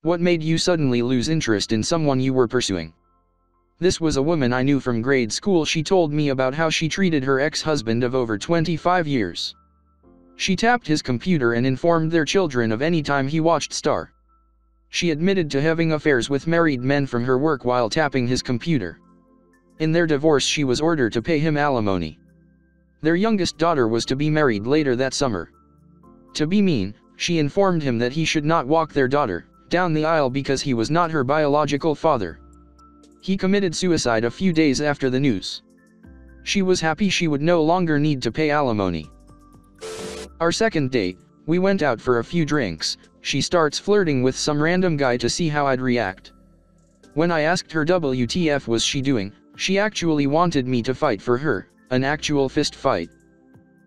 What made you suddenly lose interest in someone you were pursuing? This was a woman I knew from grade school. She told me about how she treated her ex-husband of over 25 years. She tapped his computer and informed their children of any time he watched Star. She admitted to having affairs with married men from her work while tapping his computer. In their divorce, she was ordered to pay him alimony. Their youngest daughter was to be married later that summer. To be mean, she informed him that he should not walk their daughter down the aisle because he was not her biological father. He committed suicide a few days after the news. She was happy she would no longer need to pay alimony. Our second date, we went out for a few drinks. She starts flirting with some random guy to see how I'd react. When I asked her WTF was she doing, she actually wanted me to fight for her, an actual fist fight.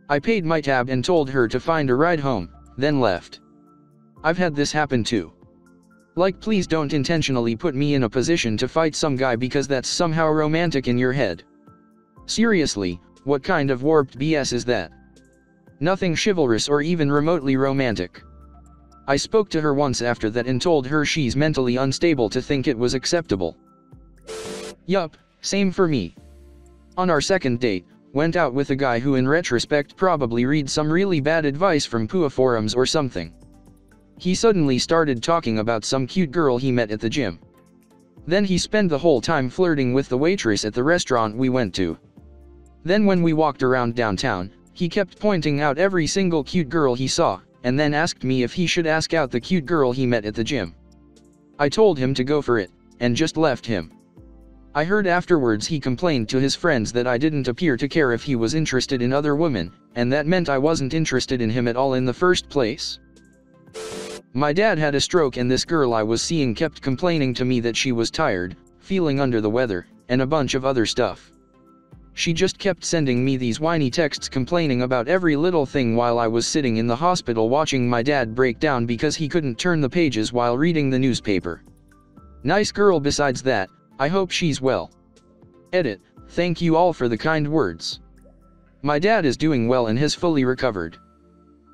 I paid my tab and told her to find a ride home, then left. I've had this happen too. Like, please don't intentionally put me in a position to fight some guy because that's somehow romantic in your head. Seriously, what kind of warped BS is that? Nothing chivalrous or even remotely romantic. I spoke to her once after that and told her she's mentally unstable to think it was acceptable. Yup, same for me. On our second date, went out with a guy who in retrospect probably read some really bad advice from PUA forums or something. He suddenly started talking about some cute girl he met at the gym. Then he spent the whole time flirting with the waitress at the restaurant we went to. Then when we walked around downtown, he kept pointing out every single cute girl he saw, and then asked me if he should ask out the cute girl he met at the gym. I told him to go for it, and just left him. I heard afterwards he complained to his friends that I didn't appear to care if he was interested in other women, and that meant I wasn't interested in him at all in the first place. My dad had a stroke and this girl I was seeing kept complaining to me that she was tired, feeling under the weather, and a bunch of other stuff. She just kept sending me these whiny texts complaining about every little thing while I was sitting in the hospital watching my dad break down because he couldn't turn the pages while reading the newspaper. Nice girl besides that, I hope she's well. Edit, thank you all for the kind words. My dad is doing well and has fully recovered.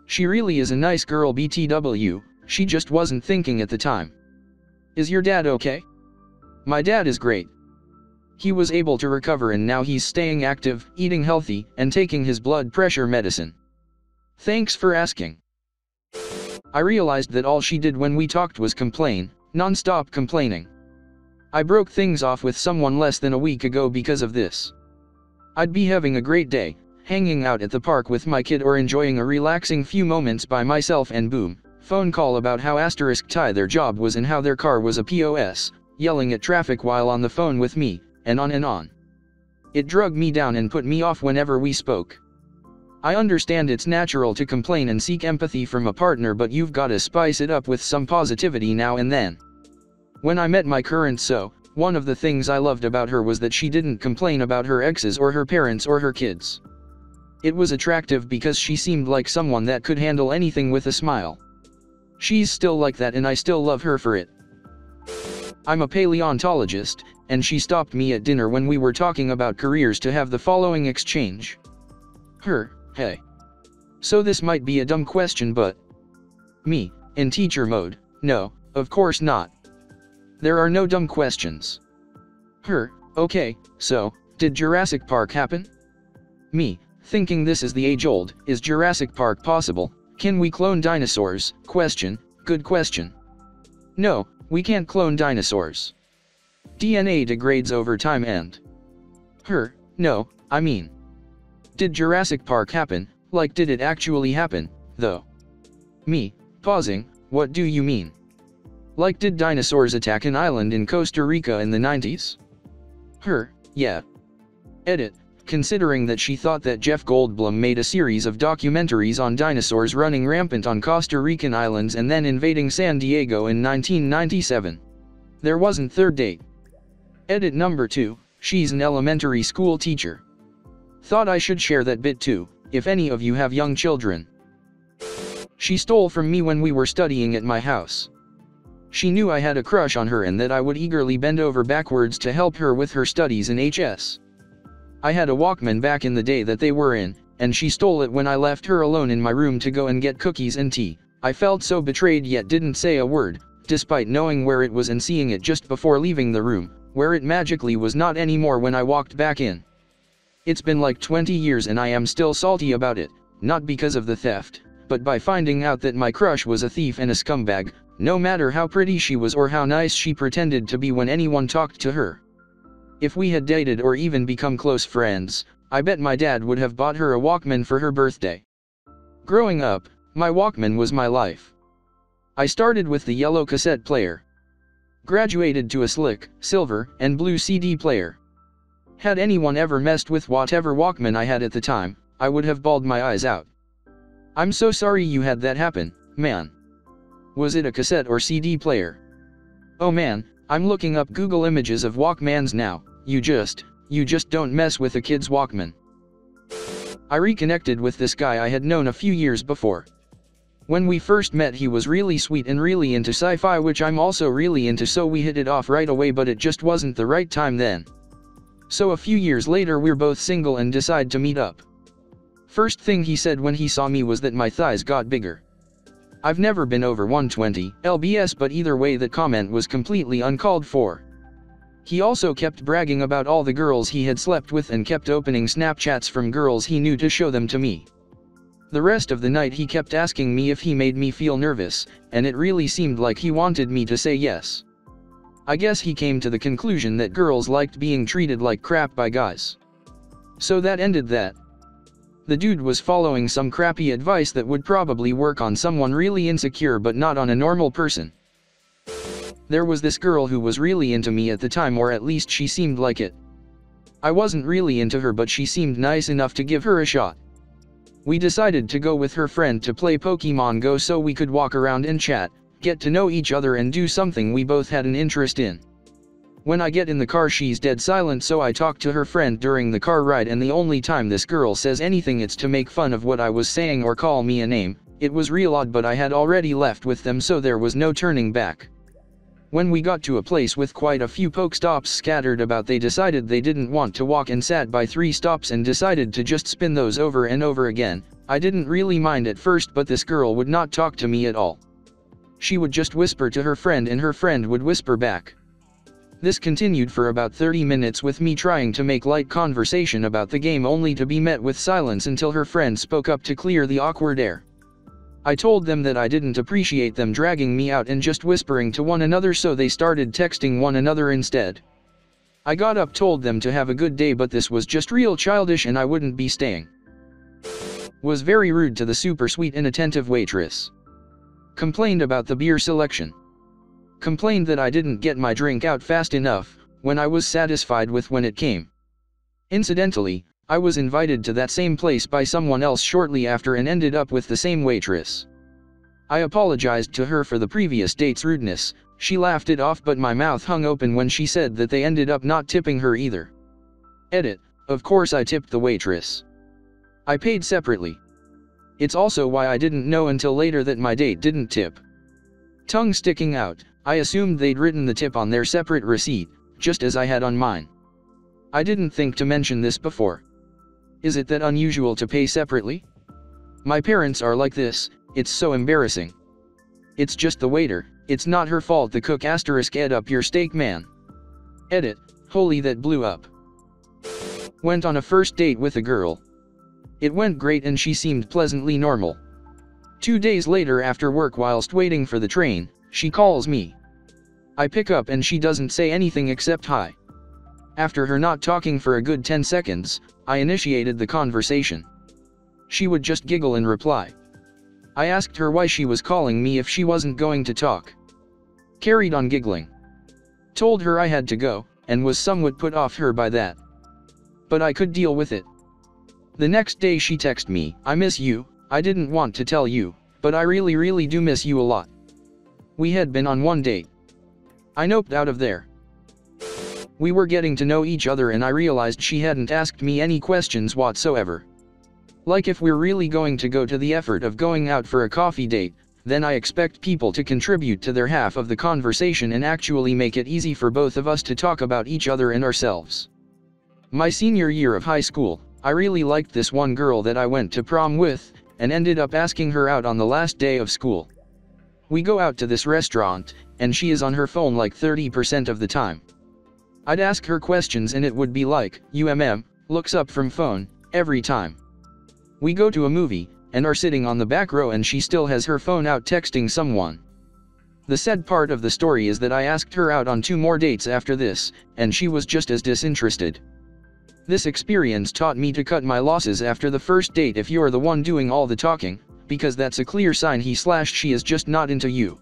She really is a nice girl BTW, she just wasn't thinking at the time. Is your dad okay? My dad is great. He was able to recover and now he's staying active, eating healthy, and taking his blood pressure medicine. Thanks for asking. I realized that all she did when we talked was complain, non-stop complaining. I broke things off with someone less than a week ago because of this. I'd be having a great day, hanging out at the park with my kid or enjoying a relaxing few moments by myself and boom, phone call about how *tie their job was and how their car was a POS, yelling at traffic while on the phone with me, and on and on. It drug me down and put me off whenever we spoke. I understand it's natural to complain and seek empathy from a partner, but you've gotta spice it up with some positivity now and then. When I met my current one of the things I loved about her was that she didn't complain about her exes or her parents or her kids. It was attractive because she seemed like someone that could handle anything with a smile. She's still like that and I still love her for it. I'm a paleontologist, and she stopped me at dinner when we were talking about careers to have the following exchange. Hey. So this might be a dumb question, but... Me, in teacher mode, no, of course not. There are no dumb questions. Okay, so, did Jurassic Park happen? Me, thinking this is the age-old, is Jurassic Park possible? Can we clone dinosaurs? Good question. No, we can't clone dinosaurs. DNA degrades over time and... No, I mean... Did Jurassic Park happen? Like, did it actually happen, though? Me, pausing, what do you mean? Like, did dinosaurs attack an island in Costa Rica in the 90s? Yeah. Edit, considering that she thought that Jeff Goldblum made a series of documentaries on dinosaurs running rampant on Costa Rican islands and then invading San Diego in 1997. There wasn't third date. Edit number 2, she's an elementary school teacher. Thought I should share that bit too, if any of you have young children. She stole from me when we were studying at my house. She knew I had a crush on her and that I would eagerly bend over backwards to help her with her studies in HS. I had a Walkman back in the day that they were in, and she stole it when I left her alone in my room to go and get cookies and tea. I felt so betrayed yet didn't say a word, despite knowing where it was and seeing it just before leaving the room, where it magically was not anymore when I walked back in. It's been like 20 years and I am still salty about it, not because of the theft, but by finding out that my crush was a thief and a scumbag, no matter how pretty she was or how nice she pretended to be when anyone talked to her. If we had dated or even become close friends, I bet my dad would have bought her a Walkman for her birthday. Growing up, my Walkman was my life. I started with the yellow cassette player. Graduated to a slick, silver, and blue CD player. Had anyone ever messed with whatever Walkman I had at the time, I would have bawled my eyes out. I'm so sorry you had that happen, man. Was it a cassette or CD player? Oh man, I'm looking up Google images of Walkmans now. You just don't mess with a kid's Walkman. I reconnected with this guy I had known a few years before. When we first met he was really sweet and really into sci-fi, which I'm also really into, so we hit it off right away, but it just wasn't the right time then. So a few years later we're both single and decide to meet up. First thing he said when he saw me was that my thighs got bigger. I've never been over 120 lbs, but either way that comment was completely uncalled for. He also kept bragging about all the girls he had slept with and kept opening Snapchats from girls he knew to show them to me. The rest of the night he kept asking me if he made me feel nervous, and it really seemed like he wanted me to say yes. I guess he came to the conclusion that girls liked being treated like crap by guys. So that ended that. The dude was following some crappy advice that would probably work on someone really insecure but not on a normal person. There was this girl who was really into me at the time, or at least she seemed like it. I wasn't really into her, but she seemed nice enough to give her a shot. We decided to go with her friend to play Pokemon Go so we could walk around and chat, get to know each other and do something we both had an interest in. When I get in the car she's dead silent, so I talk to her friend during the car ride, and the only time this girl says anything it's to make fun of what I was saying or call me a name. It was real odd, but I had already left with them, so there was no turning back. When we got to a place with quite a few Pokestops scattered about, they decided they didn't want to walk and sat by 3 stops and decided to just spin those over and over again. I didn't really mind at first, but this girl would not talk to me at all. She would just whisper to her friend and her friend would whisper back. This continued for about 30 minutes with me trying to make light conversation about the game, only to be met with silence until her friend spoke up to clear the awkward air. I told them that I didn't appreciate them dragging me out and just whispering to one another, so they started texting one another instead. I got up, told them to have a good day, but this was just real childish and I wouldn't be staying. Was very rude to the super sweet and attentive waitress. Complained about the beer selection. Complained that I didn't get my drink out fast enough, when I was satisfied with when it came. Incidentally, I was invited to that same place by someone else shortly after and ended up with the same waitress. I apologized to her for the previous date's rudeness. She laughed it off, but my mouth hung open when she said that they ended up not tipping her either. Edit. Of course I tipped the waitress. I paid separately. It's also why I didn't know until later that my date didn't tip. Tongue sticking out, I assumed they'd written the tip on their separate receipt, just as I had on mine. I didn't think to mention this before. Is it that unusual to pay separately? My parents are like this, it's so embarrassing. It's just the waiter, it's not her fault. The cook * ed up your steak, man. Edit. Holy, that blew up. Went on a first date with a girl. It went great and she seemed pleasantly normal. 2 days later, after work whilst waiting for the train, she calls me. I pick up and she doesn't say anything except hi. After her not talking for a good 10 seconds, I initiated the conversation. She would just giggle in reply. I asked her why she was calling me if she wasn't going to talk. Carried on giggling. Told her I had to go, and was somewhat put off her by that. But I could deal with it. The next day she texted me, I miss you. I didn't want to tell you, but I really do miss you a lot. We had been on one date. I noped out of there. We were getting to know each other and I realized she hadn't asked me any questions whatsoever. Like, if we're really going to go to the effort of going out for a coffee date, then I expect people to contribute to their half of the conversation and actually make it easy for both of us to talk about each other and ourselves. My senior year of high school, I really liked this one girl that I went to prom with, and ended up asking her out on the last day of school. We go out to this restaurant, and she is on her phone like 30% of the time. I'd ask her questions and it would be like, looks up from phone, every time. We go to a movie, and are sitting on the back row and she still has her phone out texting someone. The sad part of the story is that I asked her out on 2 more dates after this, and she was just as disinterested. This experience taught me to cut my losses after the first date if you're the one doing all the talking, because that's a clear sign he/she is just not into you.